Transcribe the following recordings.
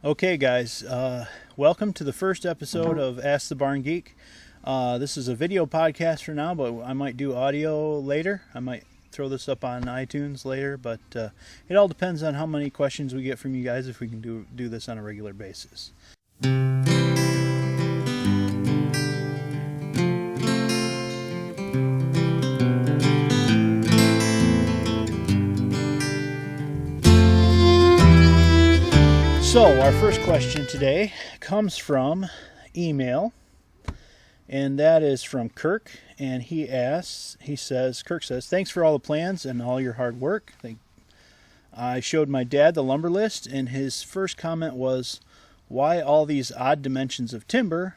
Okay, guys, welcome to the first episode of Ask the Barn Geek. This is a video podcast for now, but I might do audio later. I might throw this up on iTunes later, but it all depends on how many questions we get from you guys if we can do this on a regular basis. So, our first question today comes from email, and that is from Kirk. And Kirk says, thanks for all the plans and all your hard work. I showed my dad the lumber list, and his first comment was, why all these odd dimensions of timber?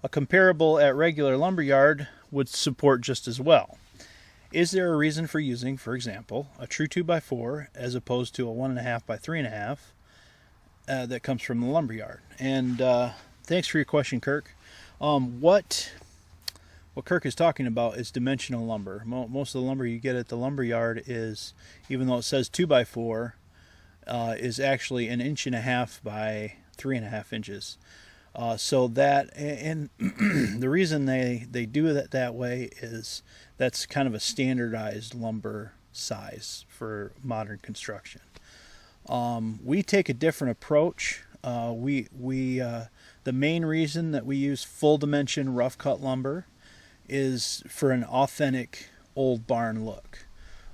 A comparable at regular lumberyard would support just as well. Is there a reason for using, for example, a true 2x4 as opposed to a 1.5 by 3.5? That comes from the lumberyard. And thanks for your question, Kirk. What Kirk is talking about is dimensional lumber. Most of the lumber you get at the lumberyard is, even though it says 2x4, is actually 1.5 inches by 3.5 inches. So that, and the reason they do it that way is that's kind of a standardized lumber size for modern construction. We take a different approach. The main reason that we use full dimension rough cut lumber is for an authentic old barn look.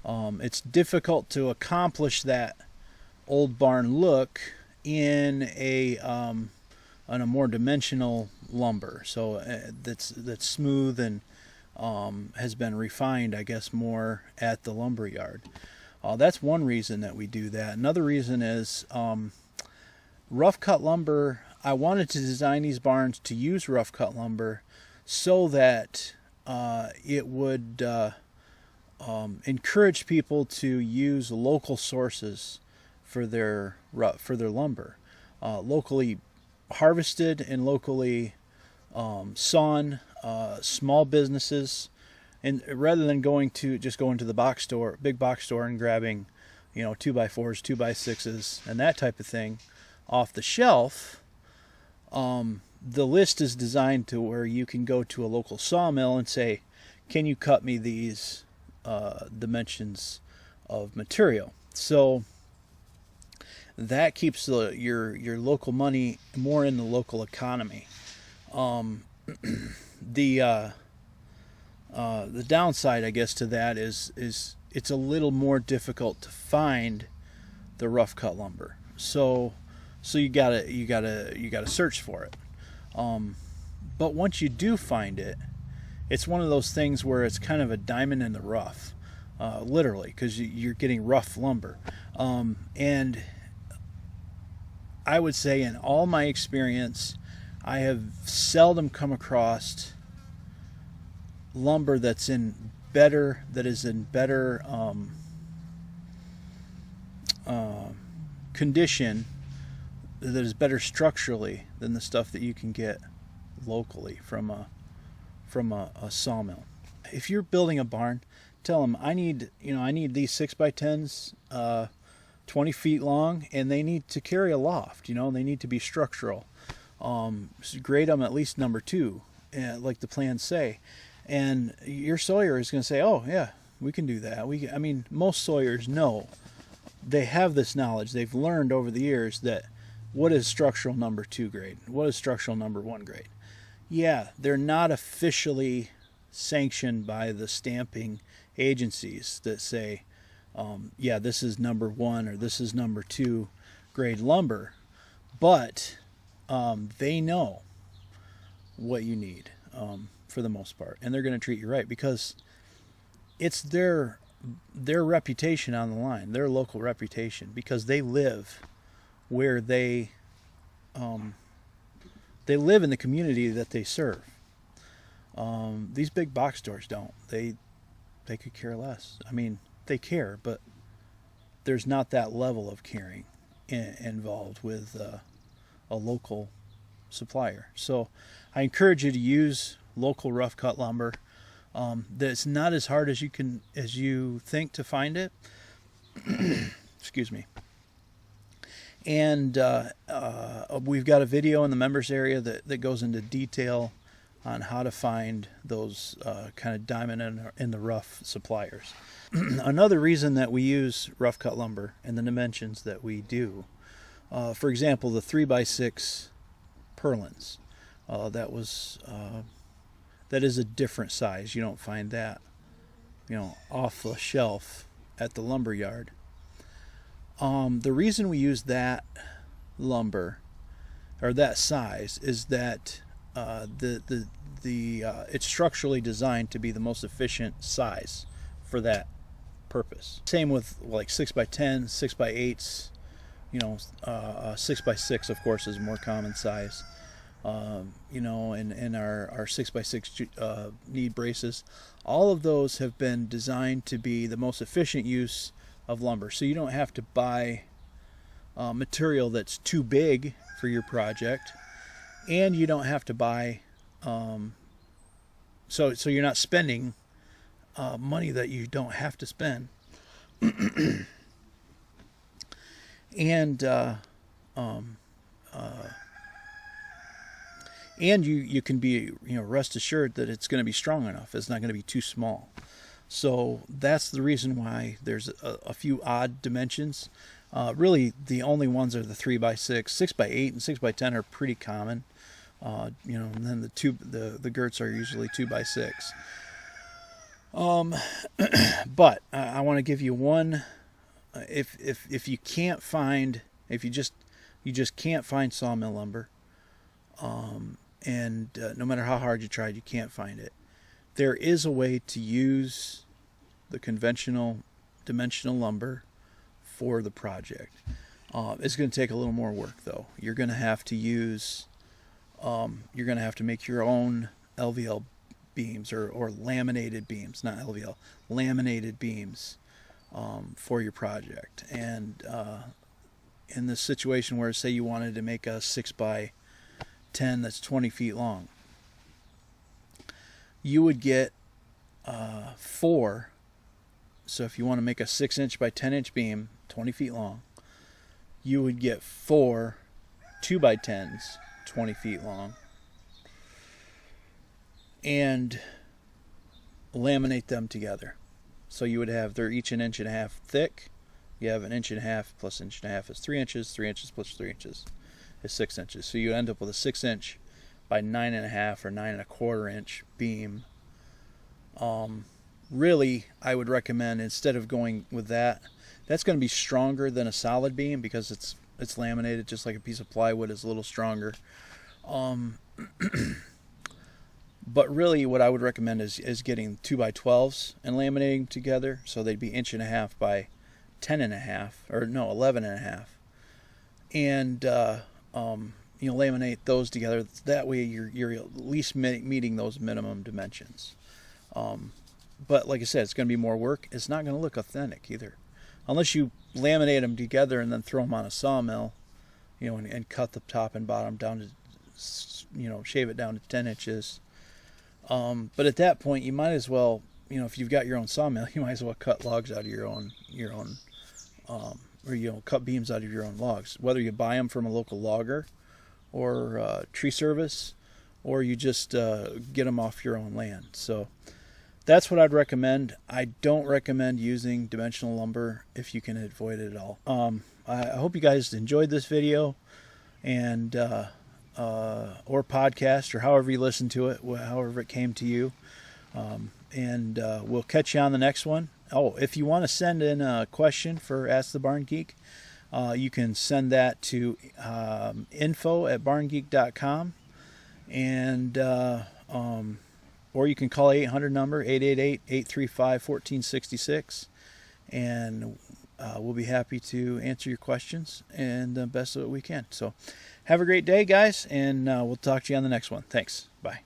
It's difficult to accomplish that old barn look in a more dimensional lumber. So that's smooth and has been refined, I guess, more at the lumberyard. That's one reason that we do that. Another reason is rough cut lumber. I wanted to design these barns to use rough cut lumber so that it would encourage people to use local sources for their lumber, locally harvested and locally sawn, small businesses. And rather than going to the big box store and grabbing, 2x4s, 2x6s, and that type of thing off the shelf, the list is designed to where you can go to a local sawmill and say, can you cut me these dimensions of material? So that keeps your local money more in the local economy. The downside, I guess, to that is it's a little more difficult to find the rough cut lumber. So you gotta search for it. But once you do find it, it's one of those things where it's kind of a diamond in the rough, literally, because you're getting rough lumber. And I would say, in all my experience, I have seldom come across lumber that is in better condition, that is better structurally than the stuff that you can get locally from a sawmill. If you're building a barn, tell them I need these 6x10s, 20 feet long, and they need to carry a loft. They need to be structural. Grade them at least number 2, like the plans say. And your sawyer is going to say, oh, yeah, we can do that. Most sawyers know. They have this knowledge. They've learned over the years that what is structural number 2 grade? What is structural number 1 grade? Yeah, they're not officially sanctioned by the stamping agencies that say, yeah, this is number 1 or this is number 2 grade lumber. But they know what you need. For the most part, and they're going to treat you right because it's their reputation on the line, their local reputation, because they live where they live in the community that they serve. These big box stores don't. They could care less. They care, but there's not that level of caring involved with a local supplier. So I encourage you to use local rough cut lumber. That's not as hard as you think to find it. Excuse me. And we've got a video in the members area that goes into detail on how to find those kind of diamond in the rough suppliers. Another reason that we use rough cut lumber and the dimensions that we do, for example, the 3x6 purlins, that is a different size. You don't find that, off the shelf at the lumber yard. The reason we use that lumber or that size is that it's structurally designed to be the most efficient size for that purpose. Same with like 6x10, 6x8s, 6x6 of course is a more common size. And our 6x6 knee braces, all of those have been designed to be the most efficient use of lumber. So you don't have to buy material that's too big for your project, and you don't have to buy so you're not spending money that you don't have to spend. And you can be rest assured that it's going to be strong enough. It's not going to be too small. So that's the reason why there's a few odd dimensions. Really, the only ones are the 3x6, 6x8, and 6x10 are pretty common. And then the girts are usually 2x6. But I want to give you one. If you can't find, if you just can't find sawmill lumber, and no matter how hard you tried, you can't find it, there is a way to use the conventional dimensional lumber for the project. It's going to take a little more work though. You're going to have to use, you're going to have to make your own LVL beams or laminated beams, not LVL, laminated beams for your project. And in this situation where, say, you wanted to make a 6x10 that's 20 feet long, you would get 4. So if you want to make a 6-inch by 10-inch beam, 20 feet long, you would get 4 2x10s, 20 feet long, and laminate them together. So you would have, they're each 1.5 inches thick. You have 1.5 inches plus 1.5 inches is 3 inches. 3 inches plus 3 inches is 6 inches. So you end up with a 6-inch by 9.5 or 9.25 inch beam. Really, I would recommend, instead of going with that, that's going to be stronger than a solid beam because it's laminated just like a piece of plywood, is a little stronger. But really, what I would recommend is getting 2x12s and laminating together, so they'd be 1.5 inches by 10.5, or no, 11.5, and laminate those together. That way, you're at least meeting those minimum dimensions. But like I said, it's going to be more work. It's not going to look authentic either, unless you laminate them together and then throw them on a sawmill, and cut the top and bottom down to, shave it down to 10 inches. But at that point, you might as well, if you've got your own sawmill, you might as well cut logs out of your own, or cut beams out of your own logs. Whether you buy them from a local logger or tree service, or you just get them off your own land. So that's what I'd recommend. I don't recommend using dimensional lumber if you can avoid it at all. I hope you guys enjoyed this video, and or podcast, or however you listen to it, however it came to you. And we'll catch you on the next one. Oh, if you want to send in a question for Ask the Barn Geek, you can send that to info@barngeek.com, and or you can call 800 number 888-835-1466, and we'll be happy to answer your questions and the best that we can. So have a great day, guys, and we'll talk to you on the next one. Thanks. Bye.